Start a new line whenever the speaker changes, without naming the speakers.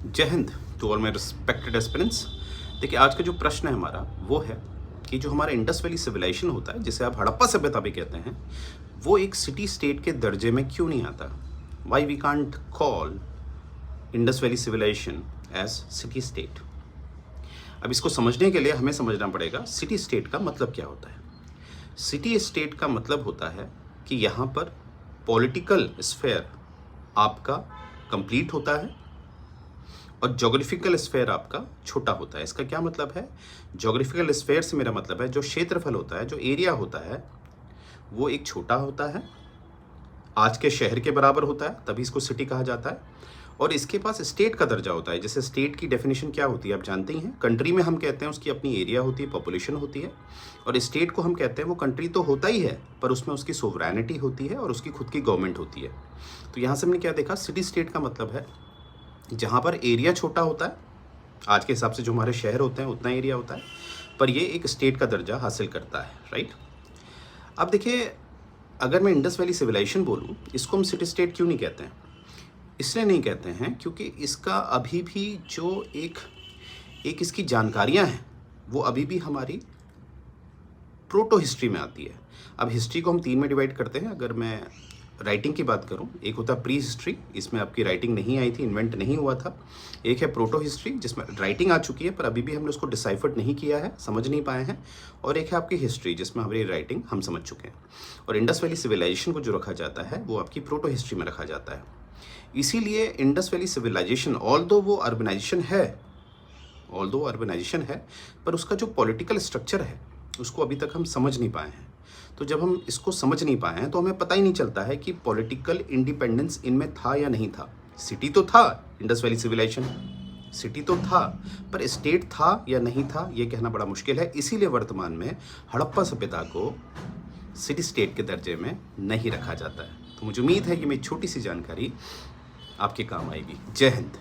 जय Hind to all my respected aspirants. देखिए, आज का जो प्रश्न है हमारा वो है कि जो हमारा इंडस वैली सिविलाइजेशन होता है, जिसे आप हड़प्पा सभ्यता भी कहते हैं, वो एक सिटी स्टेट के दर्जे में क्यों नहीं आता? Why we can't call Indus Valley civilization as city state? अब इसको समझने के लिए हमें समझना पड़ेगा सिटी स्टेट का मतलब क्या होता है। सिटी स्टेट का मतलब होता है कि यहाँ पर पॉलिटिकल स्फेयर आपका कंप्लीट होता है और जोग्राफिकल स्फेयर आपका छोटा होता है। इसका क्या मतलब है? जोग्राफिकल स्फेयर से मेरा मतलब है जो क्षेत्रफल होता है, जो एरिया होता है, वो एक छोटा होता है, आज के शहर के बराबर होता है, तभी इसको सिटी कहा जाता है। और इसके पास स्टेट का दर्जा होता है। जैसे स्टेट की डेफिनेशन क्या होती है आप जानते ही हैं। कंट्री में हम कहते हैं उसकी अपनी एरिया होती है, पॉपुलेशन होती है, और स्टेट को हम कहते हैं वो कंट्री तो होता ही है पर उसमें उसकी सोवरेनिटी होती है और उसकी खुद की गवर्नमेंट होती है। तो यहाँ से हमने क्या देखा, सिटी स्टेट का मतलब है जहाँ पर एरिया छोटा होता है, आज के हिसाब से जो हमारे शहर होते हैं उतना एरिया होता है, पर ये एक स्टेट का दर्जा हासिल करता है, राइट। अब देखिए, अगर मैं इंडस वैली सिविलाइजेशन बोलूँ, इसको हम सिटी स्टेट क्यों नहीं कहते हैं? इसलिए नहीं कहते हैं क्योंकि इसका अभी भी जो एक इसकी जानकारियाँ हैं वो अभी भी हमारी प्रोटो हिस्ट्री में आती है। अब हिस्ट्री को हम 3 में डिवाइड करते हैं। अगर मैं राइटिंग की बात करूं, एक होता है प्री हिस्ट्री, इसमें आपकी राइटिंग नहीं आई थी, इन्वेंट नहीं हुआ था। एक है प्रोटो हिस्ट्री जिसमें राइटिंग आ चुकी है पर अभी भी हमने उसको डिसाइफर नहीं किया है, समझ नहीं पाए हैं। और एक है आपकी हिस्ट्री जिसमें हमारी राइटिंग हम समझ चुके हैं। और इंडस वैली सिविलाइजेशन को जो रखा जाता है वो आपकी प्रोटो हिस्ट्री में रखा जाता है। इसीलिए Indus Valley civilization although urbanization है, पर उसका जो पॉलिटिकल स्ट्रक्चर है उसको अभी तक हम समझ नहीं पाए हैं। तो जब हम इसको समझ नहीं पाए हैं तो हमें पता ही नहीं चलता है कि पॉलिटिकल इंडिपेंडेंस इनमें था या नहीं था। सिटी तो था, इंडस वैली सिविलाइजेशन सिटी तो था, पर स्टेट था या नहीं था ये कहना बड़ा मुश्किल है। इसीलिए वर्तमान में हड़प्पा सभ्यता को सिटी स्टेट के दर्जे में नहीं रखा जाता है। तो मुझे उम्मीद है कि मेरी छोटी सी जानकारी आपके काम आएगी। जय हिंद।